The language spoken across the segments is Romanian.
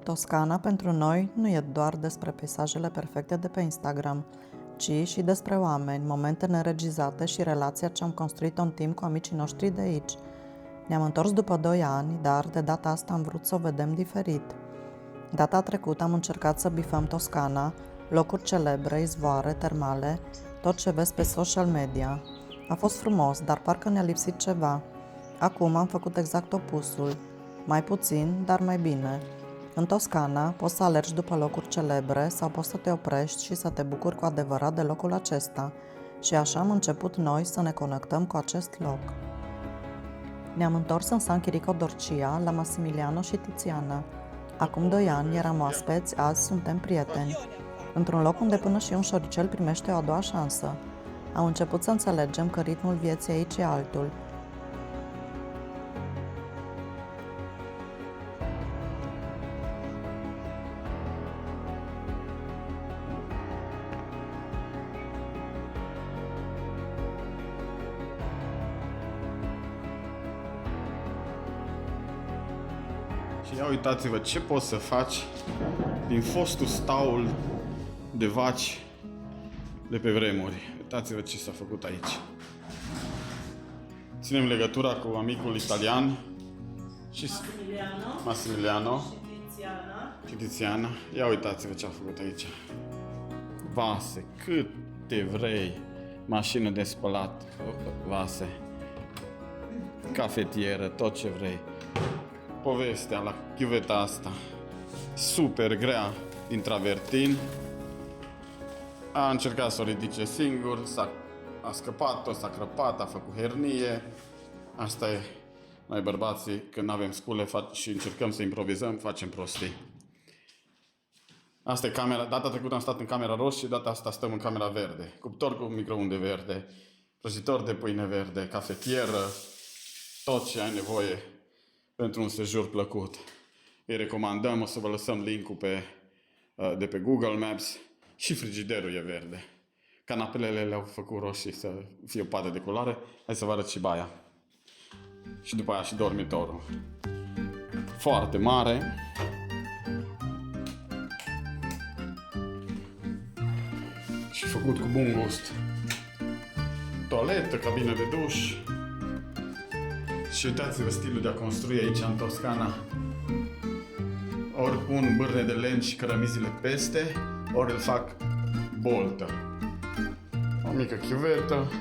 Toscana pentru noi nu e doar despre peisajele perfecte de pe Instagram, ci și despre oameni, momente neregizate și relația ce am construit-o în timp cu amicii noștri de aici. Ne-am întors după 2 ani, dar de data asta am vrut să o vedem diferit. Data trecută am încercat să bifăm Toscana, locuri celebre, izvoare, termale, tot ce vezi pe social media. A fost frumos, dar parcă ne-a lipsit ceva. Acum am făcut exact opusul. Mai puțin, dar mai bine. În Toscana poți să alergi după locuri celebre sau poți să te oprești și să te bucuri cu adevărat de locul acesta. Și așa am început noi să ne conectăm cu acest loc. Ne-am întors în San Chirico d'Orcia, la Massimiliano și Tiziana. Acum 2 ani eram oaspeți, azi suntem prieteni. Într-un loc unde până și un șoricel primește o a doua șansă. Am început să înțelegem că ritmul vieții aici e altul. Și ia uitați-vă ce poți să faci din fostul staul de vaci de pe vremuri. Uitați-vă ce s-a făcut aici. Ținem legătura cu amicul italian și Massimiliano și Tiziana. Ia uitați-vă ce a făcut aici. Vase, câte vrei. Mașină de spălat, vase, cafetieră, tot ce vrei. Povestea la chiuveta asta super grea din travertin. A încercat să o ridice singur, a scăpat-o, s-a crăpat, a făcut hernie. Asta e, noi bărbații, când avem scule și încercăm să improvizăm, facem prostii. Asta e camera. Data trecută am stat în camera roșie, data asta stăm în camera verde. Cuptor cu microunde verde, prăjitor de pâine verde, cafetieră, tot ce ai nevoie pentru un sejur plăcut. Îi recomandăm, o să vă lăsăm link-ul de pe Google Maps. Și frigiderul e verde. Canapelele le-au făcut roșii să fie o padă de culoare. Hai să vă arăt și baia. Și după aia și dormitorul. Foarte mare. Și făcut cu bun gust. Toaletă, cabină de duș. Și uitați-vă stilul de a construi aici în Toscana. Ori pun bârne de lemn și cărămizile peste, ori îl fac boltă. O mică chiuvetă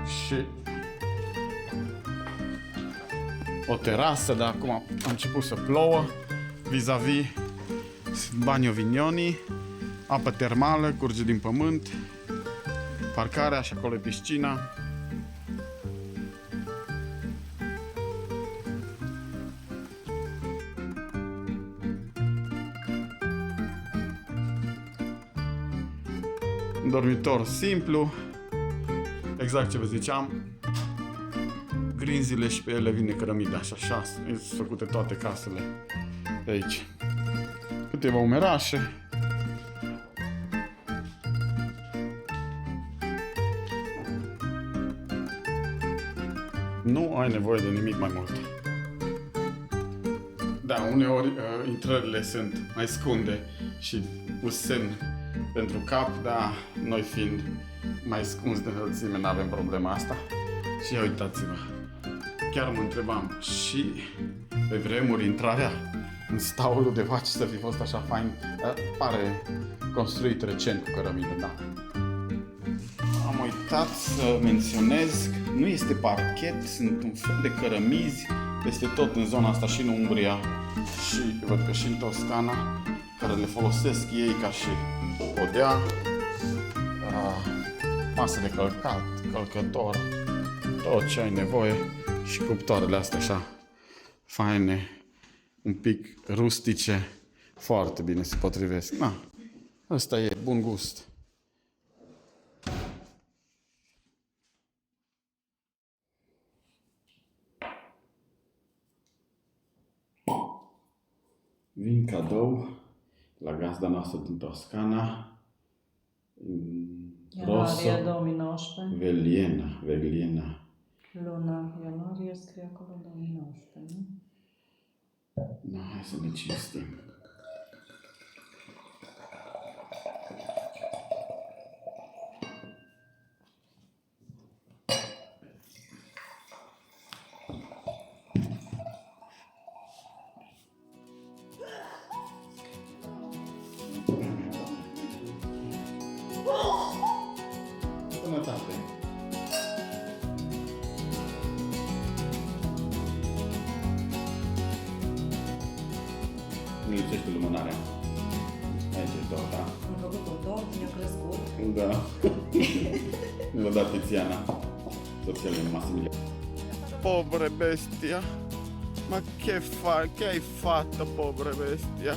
și o terasă, dar acum a început să plouă. Vis-a-vis Bagno Vignoni, apă termală, curge din pământ, parcarea și acolo e piscina. Un dormitor simplu, exact ce vă ziceam, grinzile și pe ele vine cărămida și așa sunt făcute toate casele de aici. Câteva umerașe. Nu ai nevoie de nimic mai mult. Da, uneori intrările sunt mai scunde și pus semn pentru cap, dar noi fiind mai scunzi de înălțime, nu avem problema asta. Și ia uitați-vă, chiar mă întrebam, și pe vremuri intrarea în staulul de vaci să fi fost așa fain, pare construit recent cu cărămidă, da. Am uitat să menționez că nu este parchet, sunt un fel de cărămizi peste tot în zona asta și în Umbria și văd că și în Toscana, care le folosesc ei ca și podea, masă de călcat, călcător, tot ce ai nevoie și cuptoarele astea așa faine, un pic rustice, foarte bine se potrivesc. Na, ăsta e bun gust. Vin cadou la gazda noastră din Toscana. Ianuarie 2019. Vegliena. Luna ianuarie scrie acolo 2019, nu? Da, Hai să ne cinstim. Sănătate! Nu lipsește lumânarea. Aici e două, da? Am făcut un tort, mi-a crescut. Da. Mi-a dat Tiziana. Soția lui Massimiliano. Povere bestia! Ma che hai fatto, povere bestia?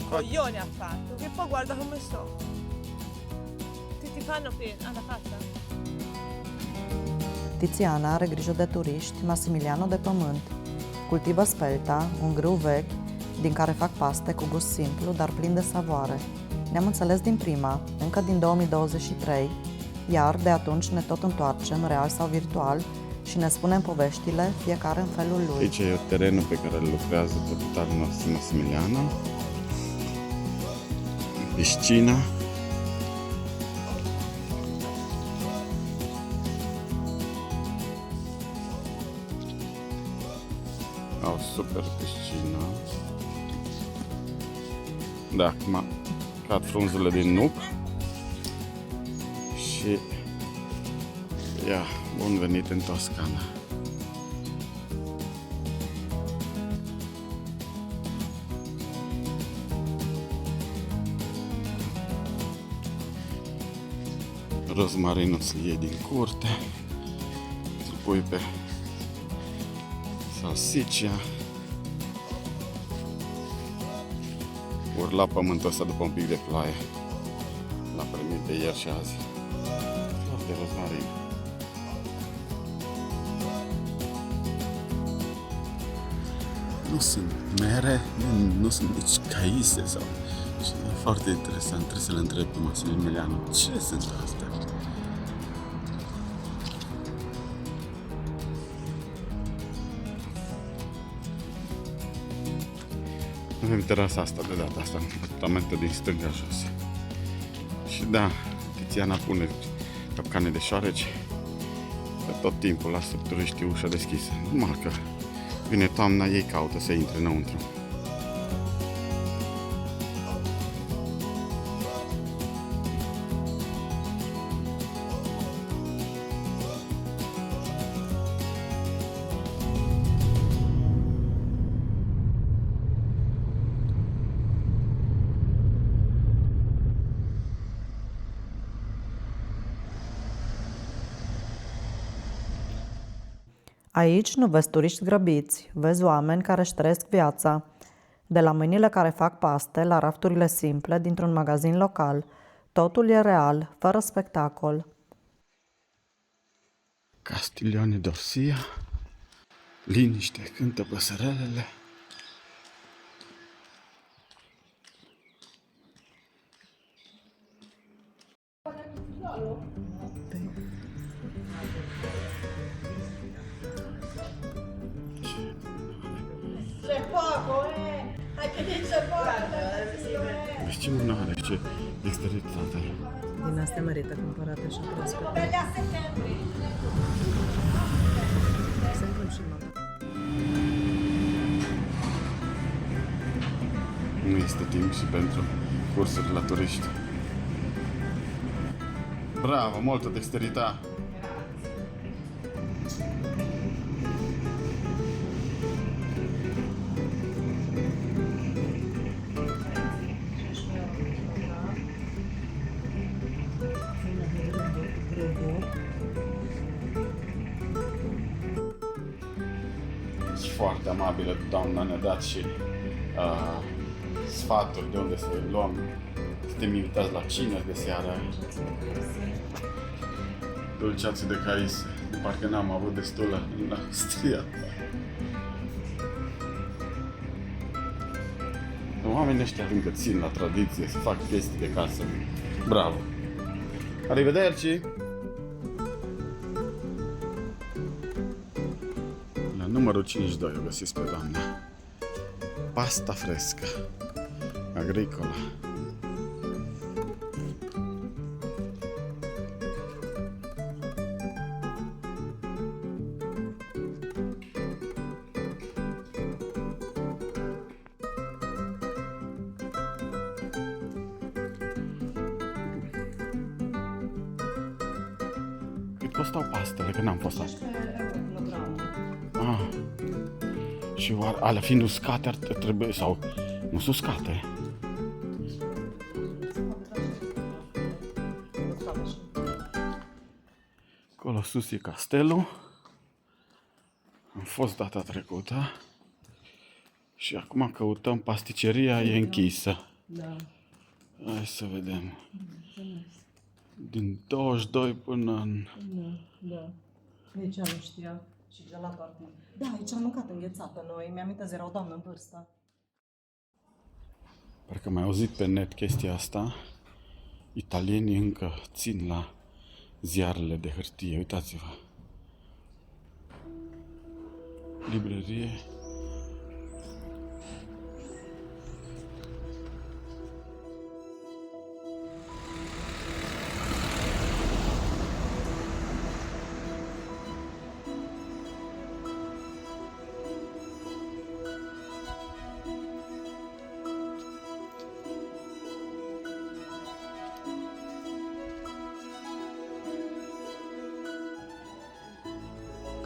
Coglione ha fatto, che poi guarda come sto. Ti fanno alla faccia? Tiziana are grijă de turiști, Massimiliano de pământ. Cultivă spelta, un grâu vechi, din care fac paste cu gust simplu, dar plin de savoare. Ne-am înțeles din prima, încă din 2023, iar de atunci ne tot întoarcem, real sau virtual, și ne spunem poveștile, fiecare în felul lui. Aici e terenul pe care îl lucrează proprietarul nostru Massimiliano. Piscina. Au super piscină. Da, acum cad frunzele din nuc. Și ia, bun venit în Toscana. Rozmarinul să-l iei din curte, să-l pui pe salsiccia. Urla pământul ăsta după un pic de ploaie. L-a primit de ieri și azi. Flori de rozmarin. Nu sunt mere, nu sunt nici caise sau... Și e foarte interesant, trebuie să le întreb pe Massimiliano. Ce sunt astea? Avem terasa asta de data asta, apartamentul din stânga jos. Și da, Tiziana pune capcane de șoareci. Că tot timpul lasă turiștii ușa deschisă. Numai că vine toamna, ei caută să intre înăuntru. Aici nu vezi turiști grăbiți, vezi oameni care își trăiesc viața. De la mâinile care fac paste la rafturile simple dintr-un magazin local. Totul e real, fără spectacol. Castiglione d'Orsia, liniște, cântă păsărelele. C'è poco, Hai che c'è poco. Vezi ce mânare, ce dexteritate. Din astea merită cumpărate și proaspete. Belle a settembre. Nu este timp și pentru cursuri la turiști. Bravo, molto dexterità. Și foarte amabilă doamna ne-a dat și sfaturi de unde să luăm. Suntem invitați la cină de seară. Dulceață de cais, de parcă n-am avut destulă în Austria. Oamenii ăștia încă țin la tradiție, să fac chestii de casă. Bravo! Arrivederci! La numărul 52 o găsiți pe doamna. pasta fresca agricola. Cât costau pastele, că n-am fost la... 16 euro kilogramul. Ah. Și oare, alea fiind uscate, ar trebui, sau nu sunt uscate? Acolo sus e castelul. Am fost data trecută. Și acum căutăm pasticeria, e închisă. Da. Hai să vedem. Din 22 până în... Da. Nici eu nu știa. Și gelato ar fi. Da, aici am mâncat înghețată noi. Mi-am amintesc, era o doamnă în vârstă. Parcă am mai auzit pe net chestia asta. Italienii încă țin la ziarele de hârtie. Uitați-vă. Librărie.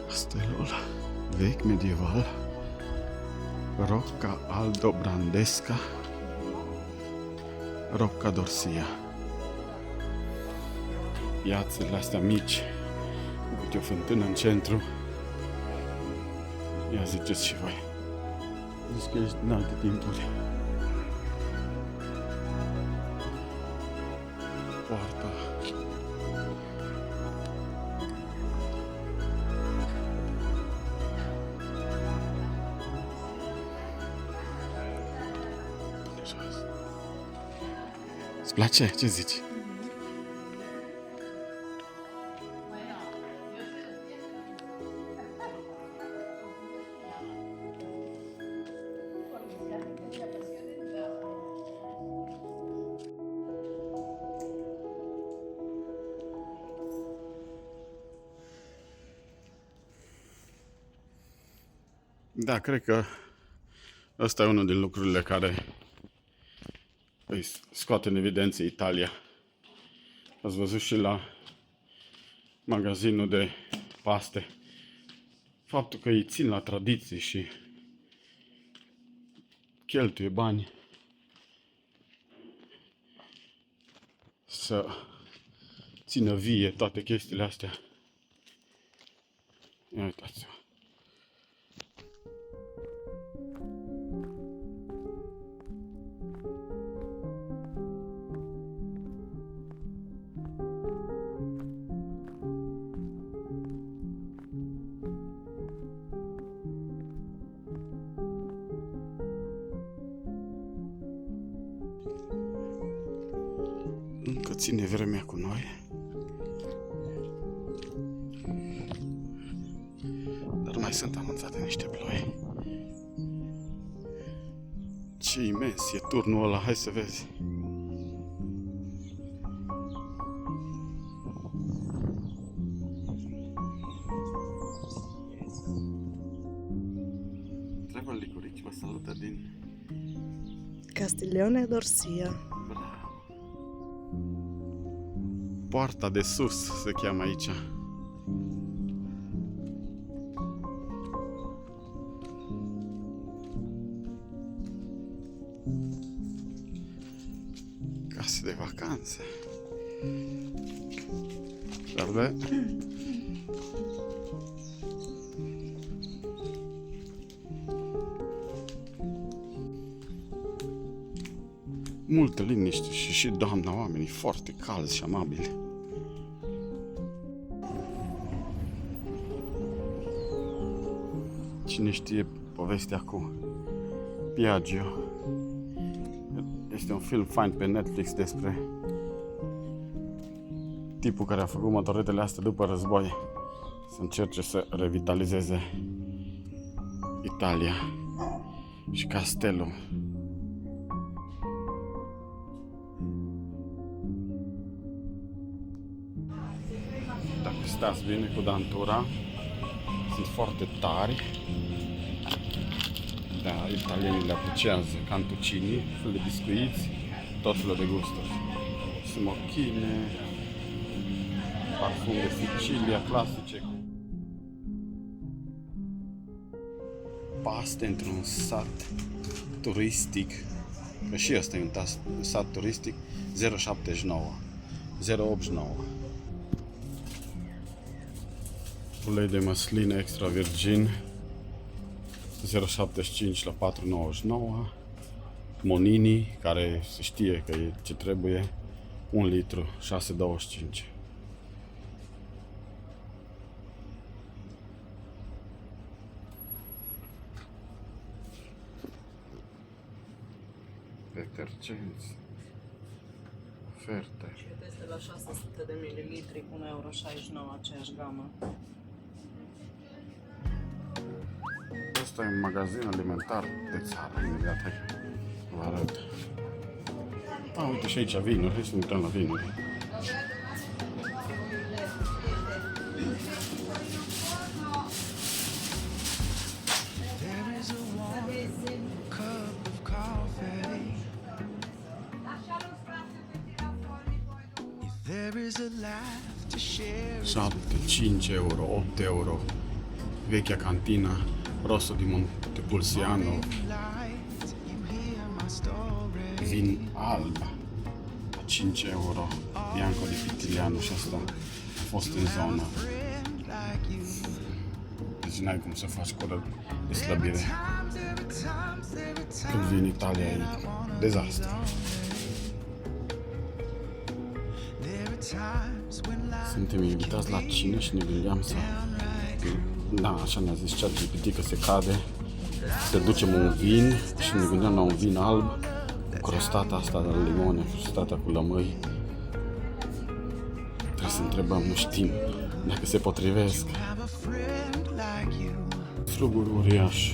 Castelul vechi medieval, Rocca Aldobrandesca, Rocca d'Orsia. Piațele astea mici, cu câte o fântână în centru. Ia ziceți și voi. Zici că ești din alte timpuri. Poarta. Îți place? Ce zici? Da, cred că ăsta e unul din lucrurile care îi scoate în evidență Italia. Ați văzut și la magazinul de paste faptul că îi țin la tradiții și cheltuie bani să țină vie toate chestiile astea. Ia uitați-vă. Încă ține vremea cu noi. Dar mai sunt anunțate niște ploi. Ce imens e turnul ăla, hai să vezi. Travel Licorici vă salută din Castiglione d'Orsia. Poarta de sus se cheamă aici. Case de vacanțe. Jardin. Multă liniște și doamna, oamenii foarte calzi și amabili. Cine știe povestea cu Piaggio? Este un film fain pe Netflix despre tipul care a făcut motoretele astea după război să încerce să revitalizeze Italia. și castelul. Dacă stați bine cu dantura, sunt foarte tari. Da, italienii le apreciază cantuccini, fel de biscuiți, tot felul de gusturi. Smochine, parfum de Sicilia, clasice. Paste într-un sat turistic, că și ăsta e un sat turistic, 0,79, 0,89. Ulei de măsline extra virgin, 0,75 la 4,99. Monini, care se știe că e ce trebuie, 1 litru, 6,25. Detergenți, oferte. Este la 600 de mililitri cu 1,69 aceeași gamă. Asta e un magazin alimentar de țară, imediat, hai că vă arăt. Uite și aici vinuri, hai să ne uităm la vinuri. There is a life to share. 7, 5 euro, 8 euro. Vechea cantina Rosso di Montepulciano. Light, you hear my story. Vin alb la 5 euro. Bianco di Pitiliano și asta a fost în zonă. Friend like you. Deci n-ai cum să faci cură de slăbire. Times, Când vii în Italia e dezastru. there are times when life Suntem invitați la cină și ne gândeam să... Da, așa ne-a zis ChatGPT că se cade să ducem un vin și ne gândeam la un vin alb cu crostata asta de limone, crostata cu lămâi. Trebuie să întrebăm, nu știm dacă se potrivesc. have a friend like you. Fruguri uriaș.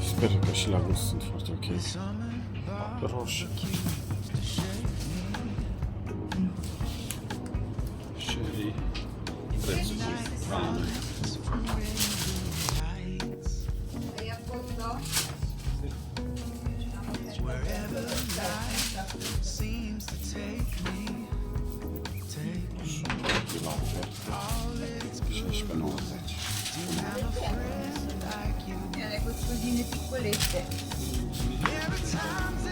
Sper că și la gust sunt foarte ok. Roșii. Sherry. Prețul la noi. Wherever life seems to take me, La ofertă. 16,90. have a friend like you. Le costosine piccolette. There are times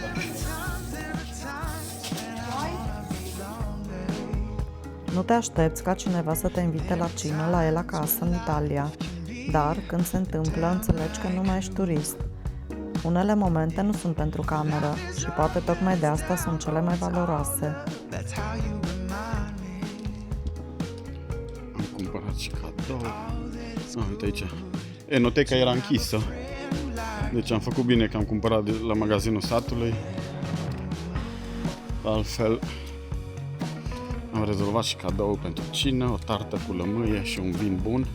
when I wanna be lonely. Nu te aștepți ca cineva să te invite la cină la el acasă în Italia, dar când se întâmplă, înțelegi că nu mai ești turist. Unele momente nu sunt pentru cameră și poate tocmai de asta sunt cele mai valoroase. That's how you remind me. Am cumpărat și cadou. Uite aici. Enoteca era închisă. Deci am făcut bine că am cumpărat la magazinul satului. Altfel am rezolvat și cadou pentru cină, o tartă cu lămâie și un vin bun.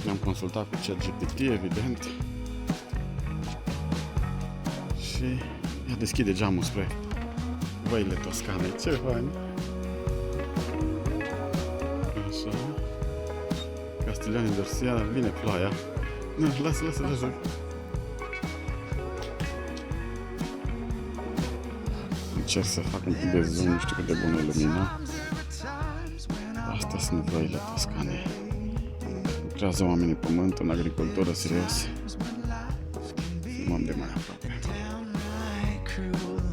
Ne-am consultat cu ChatGPT, evident. Și ea deschide geamul spre văile Toscanei. Ce fain! Așa. Castiglione d'Orsiana, vine ploaia. Nu, lasă. Încerc să fac un pic de zoom, nu știu cât de bună e lumina. Astea sunt văile Toscanei. Lucrează oamenii pământ în agricultură serios. Filmăm de mai aproape. Downright cruel.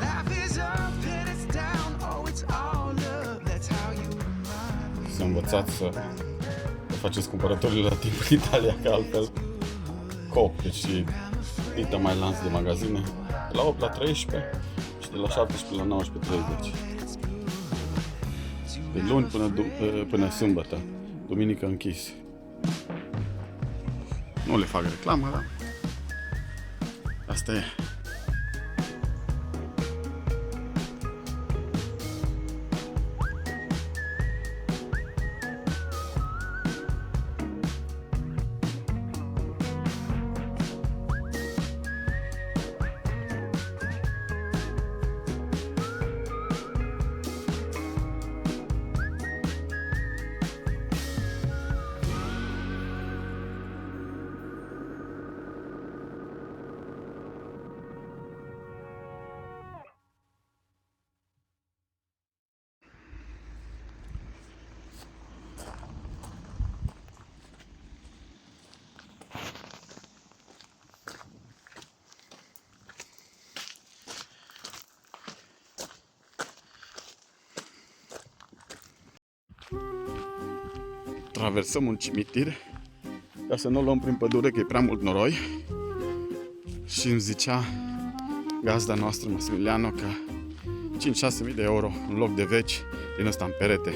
Life is up and it's down. Oh, it's all love. That's how you remind me. Să învățați să faceți cumpărătorile la timp în Italia, că altfel Coop, deci dita mai lanț de magazine, de la 8 la 13 și de la 17 la 19:30. De luni până sâmbătă, duminică închis. Nu le fac reclamă, dar asta e. traversăm un cimitir ca să nu o luăm prin pădure, că e prea mult noroi. Și îmi zicea gazda noastră, Massimiliano, că 5-6 mii de euro în loc de veci din ăsta în perete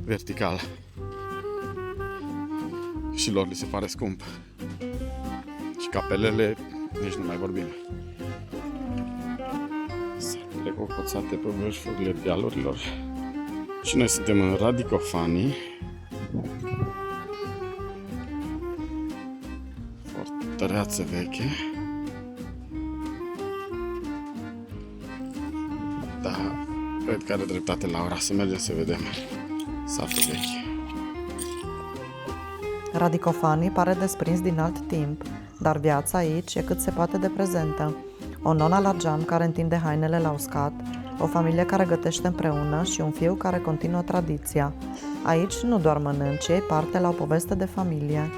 vertical. Și lor li se pare scump. Și capelele, nici nu mai vorbim. Satele cocoțate pe vârfurile dealurilor. Și noi suntem în Radicofani. Fortăreață veche. Da, cred că are dreptate Laura, să mergem să vedem satul vechi. Radicofani pare desprins din alt timp, dar viața aici e cât se poate de prezentă. O nonă la geam care întinde hainele la uscat, o familie care gătește împreună și un fiu care continuă tradiția. Aici nu doar mănânci, iei parte la o poveste de familie.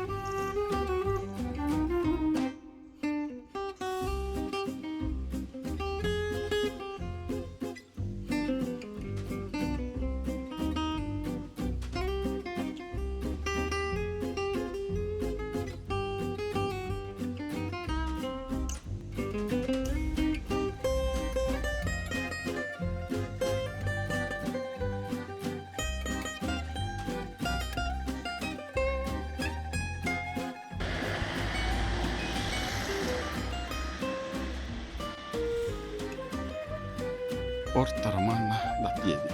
Porta Romana da piedi.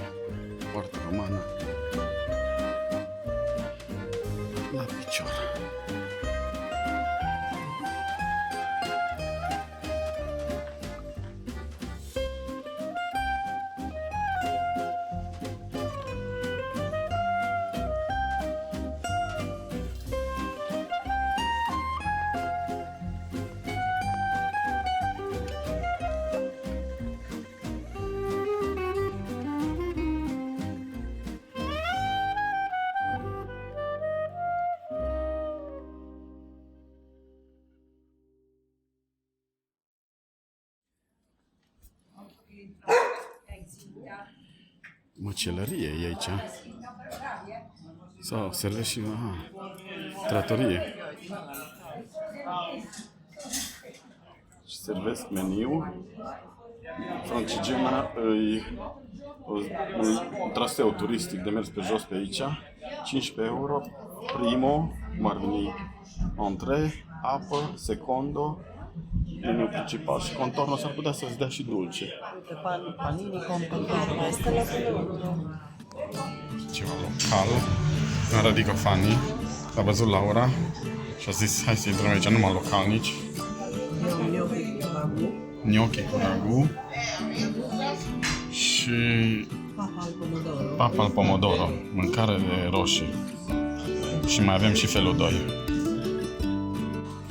Porta Romana la picior. Măcelărie e aici. Sau serve și tratorie. Și servesc meniu. Francigena e un traseu turistic de mers pe jos pe aici. 15 euro. Primo, cum ar veni, entrée, apă, secondo, meniu principal și contorno, s-ar putea să-ți dea și dulce. Panini con contorno. Ceva local, în Radicofani. L-a văzut Laura și a zis, hai să intrăm aici, numai localnici. Gnocchi cu ragu și papa al pomodoro, mâncare de roșii. Și mai avem și felul 2.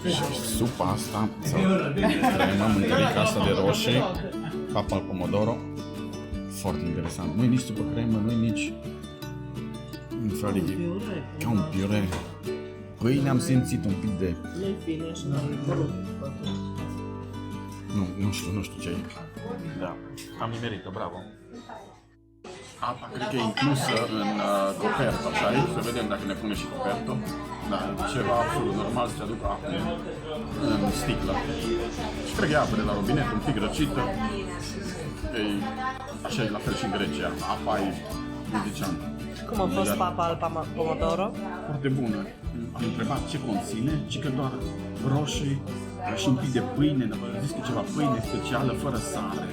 Și supa asta, sau crema, mâncărica asta de roșii, papa al pomodoro, foarte interesant. Nu e nici supă cremă, nu e nici un fel ca un piure. Pâine am simțit un pic de... Nu știu ce e. Da, am nimerit-o, bravo. Apa cred că e inclusă în copertă, așa e? Să vedem dacă ne pune și copertă. Da, ceva absolut normal să aducă apă în sticlă. Și cred că e apă de la robinet, un pic răcită. Așa e la fel și în Grecia. Apa e, cum ziceam. Cum a fost papa al pomodoro? Foarte bună. Am întrebat ce conține, ci că doar roșii și un pic de pâine. Am zis că ceva pâine specială, fără sare.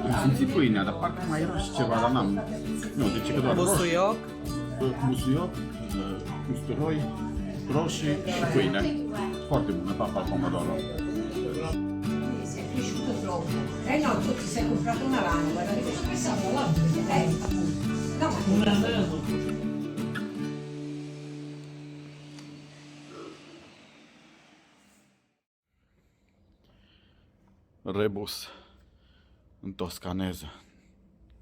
Am simțit pâinea, dar parcă mai era și ceva, dar n-am... Nu, zice că doar Busuioc. Busuioc, usturoi, roșii și pâine. Foarte bună, papa al pomodoro. Si è cresciuto troppo. No, tu ti sei comprato una rana, guarda che questa volta. No, ma Rebus în toscaneză.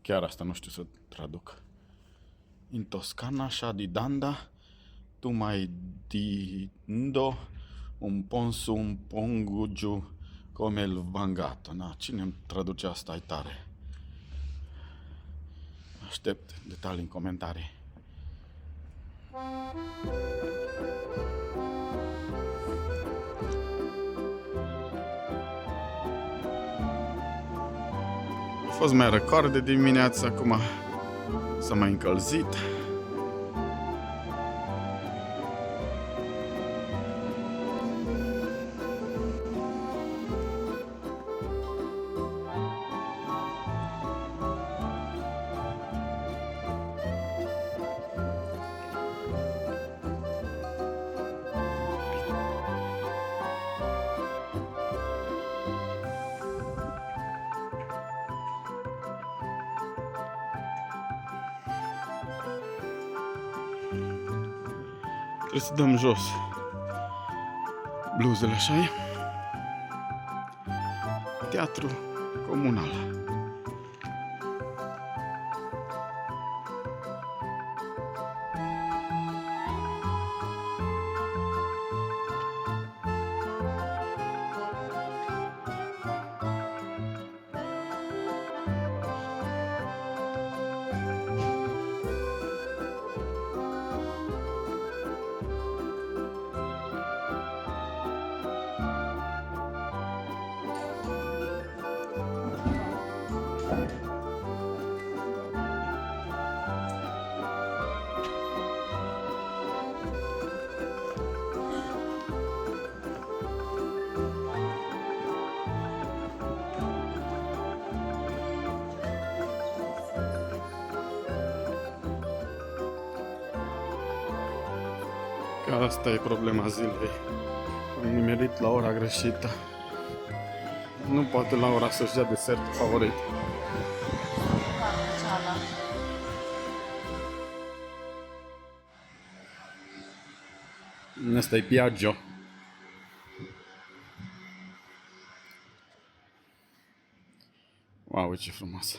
Chiar asta nu știu să traduc. In Toscana așa di danda, tu mai dindo un ponsu un pongugiu come il vangato. Na, cine îmi traduce asta, ai tare. Aștept detalii în comentarii. A fost mai răcoare de dimineață, acum s-a mai încălzit. Trebuie să dăm jos bluzele, așa e? Teatru comunal. Că asta e problema zilei. Am nimerit la ora greșită. Nu poate la ora să-și dea desertul favorit. Asta e Piaggio. Wow, ce frumos!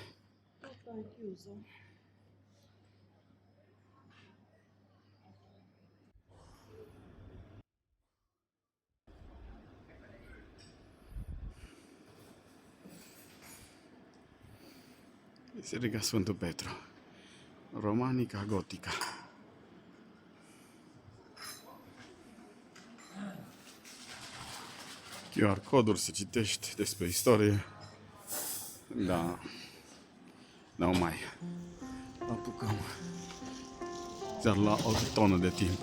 Biserica Sfântul Petru, romanica gotica. QR coduri să citești despre istorie. Da, nu mai apucăm. Ți-ar lua o tonă de timp.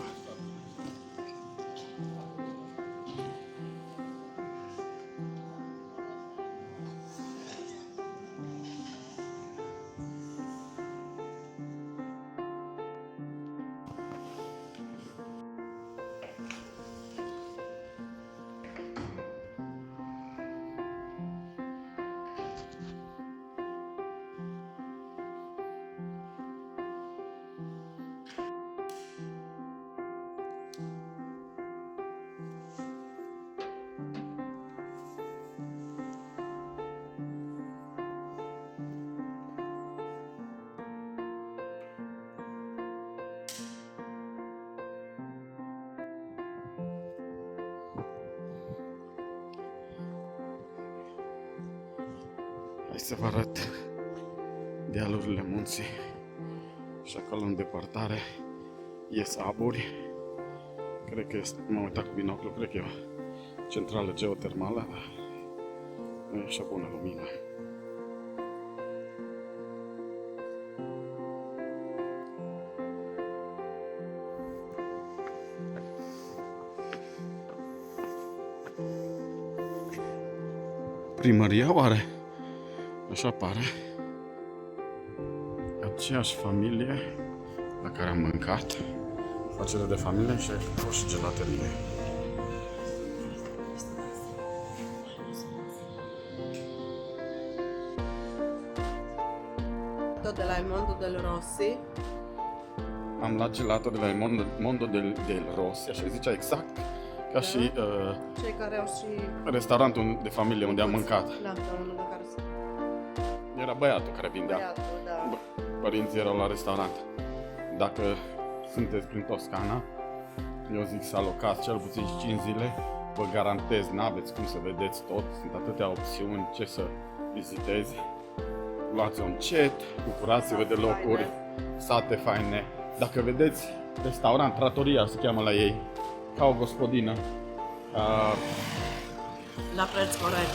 Hai să vă arăt dealurile munții și acolo în depărtare ies aburi. Cred că este, m-am uitat cu binoclu, cred că e o centrală geotermală, dar nu e așa bună lumină. Primăria oare? Așa pare. Aceeași familie la care am mâncat, afacere de familie și o și gelaterie. De la Mondo del Rossi. Am luat gelato de la Mondo del Rossi, așa zicea exact, ca și Cei care au și... restaurantul de familie unde am mâncat. Da, unul la care se... Era băiatul care vindea. Băiatul, da. Părinții erau la restaurant. Dacă sunteți prin Toscana, eu zic să alocați cel puțin 5 zile. Vă garantez, n-aveți cum să vedeți tot. Sunt atâtea opțiuni ce să vizitezi. Luați-o încet, bucurați-vă de locuri, sate faine. Dacă vedeți restaurant, trattoria se cheamă la ei, ca o gospodină. La preț corect.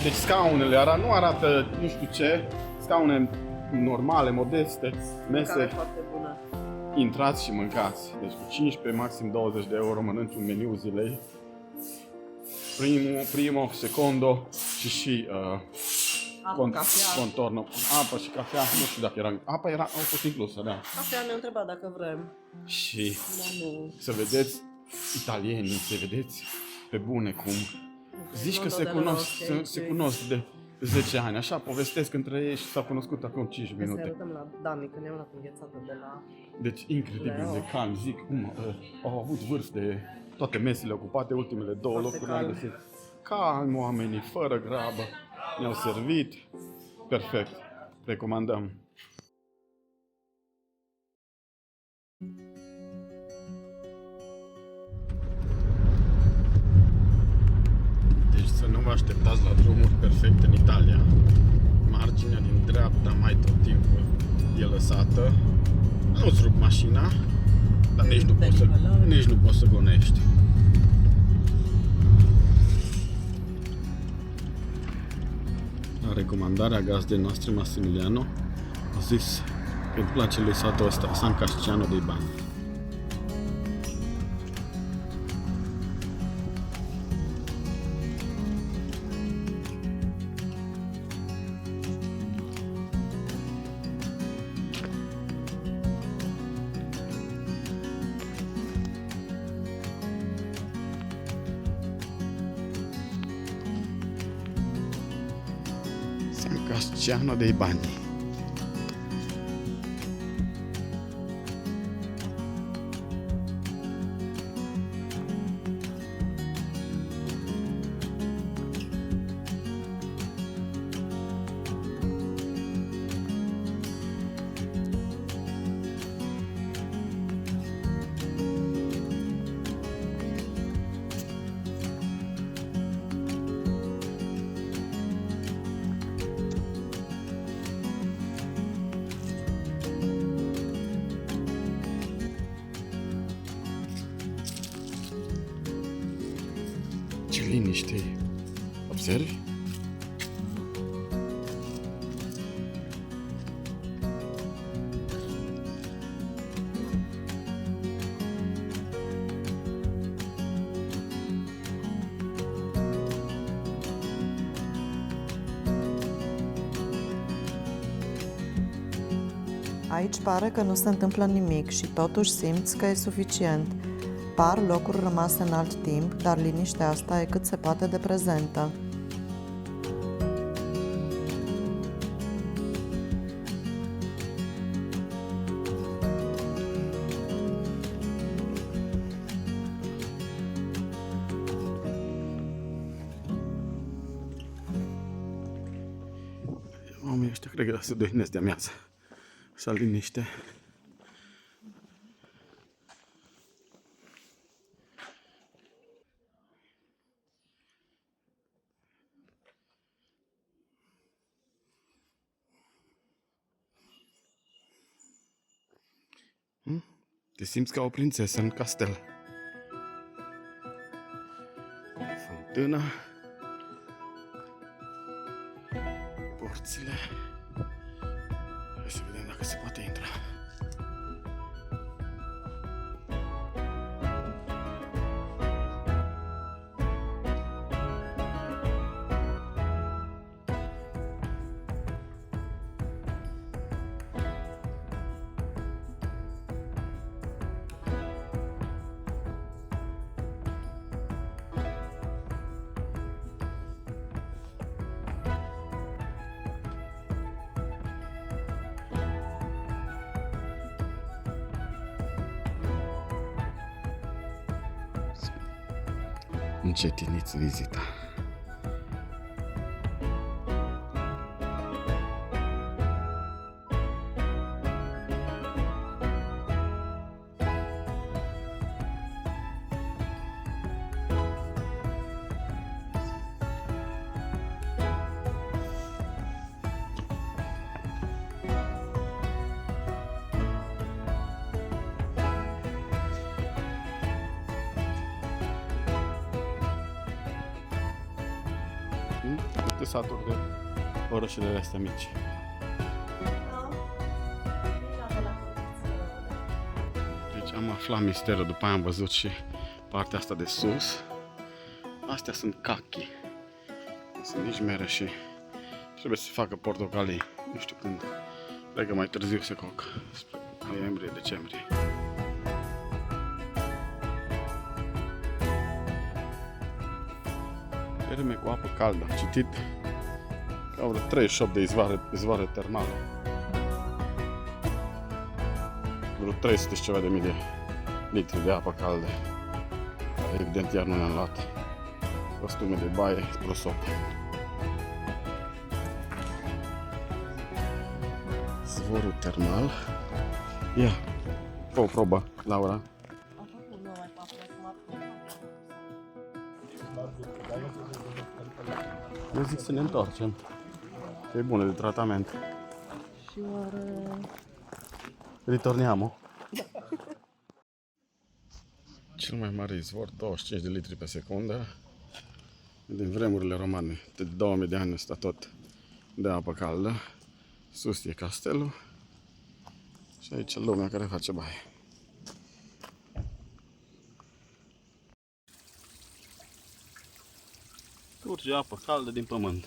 Deci scaunele nu arată nu știu ce, scaune normale, modeste, mese, foarte bună. intrați și mâncați. Deci cu 15, maxim 20 de euro mănânci un meniu zilei. Primo, secondo și contorno. Apă și cafea, nu știu dacă era. Apa au fost inclusă, da. Cafea ne-a întrebat dacă vrem. Și Nu. să vedeți italienii, să vedeți pe bune cum zici că se cunosc de 10 ani, așa povestesc între ei și s-au cunoscut acum 5 Să minute. arătăm la Dani, că ne-am luat înghețată de la... Deci incredibil de calm, zic cum au avut vârf de toate mesele ocupate, ultimele două Foarte locuri le-au găsit. Calm oamenii, fără grabă, ne-au servit, perfect, recomandăm. Deci să nu vă așteptați la drumuri perfecte în Italia. Marginea din dreapta mai tot timpul e lăsată. Nu-ți rup mașina, dar nici nu poți să gonești. La recomandarea gazdei noastre Massimiliano a zis că îi place lui satul ăsta, San Casciano dei Bagni. San Casciano dei Bagni. Ce liniște! Observi? Aici pare că nu se întâmplă nimic și totuși simți că e suficient. Par locuri rămase în alt timp, dar liniștea asta e cât se poate de prezentă. Oamenii ăștia cred că se odihnesc de amiază. Să liniște. Te simți ca o prințesă în castel. Fântână. Porțile. Hai să vedem dacă se poate intra. Încetiniți vizita. Nu te saturi de orășele astea mici. Deci am aflat misterul, după aia am văzut și partea asta de sus. Astea sunt cachi. Nu sunt nici mere și trebuie să se facă portocalii. Nu știu când. Cred că mai târziu se coc. Spre noiembrie, decembrie. Terme cu apă caldă. Am citit că au vreo 38 de izvoare termale. Vreo 300 și ceva de mii de litri de apă caldă. Dar evident iar nu ne-am luat costume de baie, prosop. Zvorul termal. Ia, fă o probă, Laura. Eu zic să ne întoarcem. Că e bună de tratament. Și oare... Ritorniamo. Cel mai mare izvor, 25 de litri pe secundă. Din vremurile romane, de 2000 de ani ăsta tot de apă caldă. Sus e castelul. Și aici lumea care face baie. Curge apă caldă din pământ.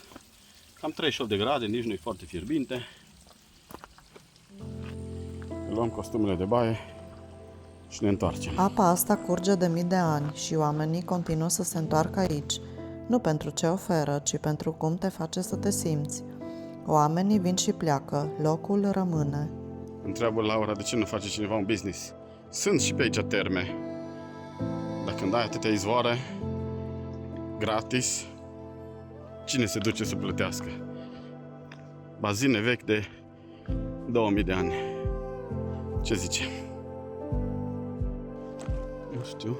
Cam 38 de grade, nici nu e foarte fierbinte. Luăm costumele de baie și ne întoarcem. Apa asta curge de mii de ani și oamenii continuă să se întoarcă aici, nu pentru ce oferă, ci pentru cum te face să te simți. Oamenii vin și pleacă, locul rămâne. Întreabă Laura de ce nu face cineva un business. Sunt și pe aici terme. Dacă când ai atâtea izvoare gratis, cine se duce să plătească? Bazine vechi de 2000 de ani. Ce zice? Nu știu.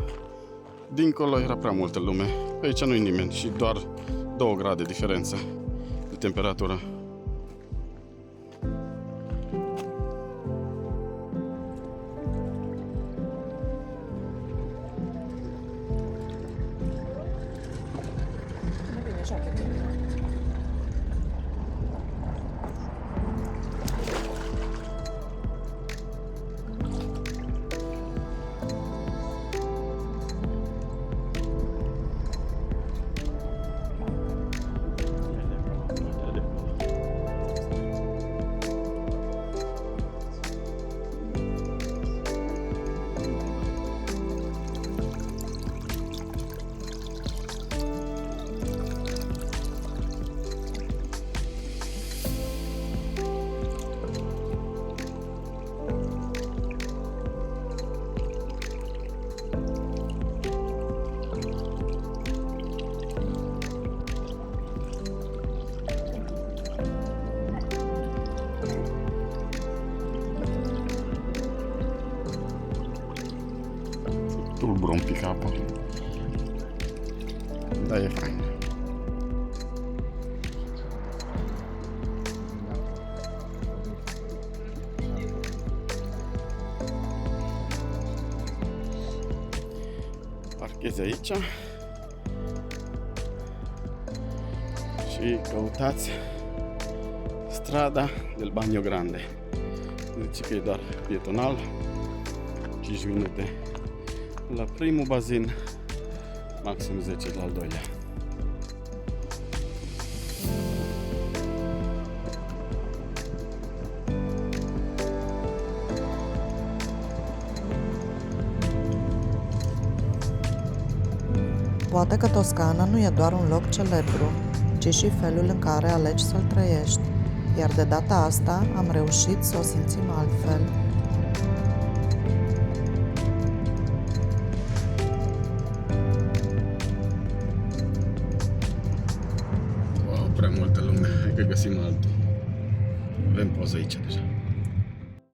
Dincolo era prea multă lume. Aici nu-i nimeni și doar 2 grade diferență de temperatură. Tulbură un pic apa. Da, e fain. Parchezi aici și căutați strada del Bagno Grande. Zice că e doar pietonal, 5 minute la primul bazin, maxim 10 la al doilea. Poate că Toscana nu e doar un loc celebru, ci și felul în care alegi să-l trăiești, iar de data asta am reușit să o simțim altfel. Wow, prea multă lume, hai că găsim altul. Avem poză aici deja.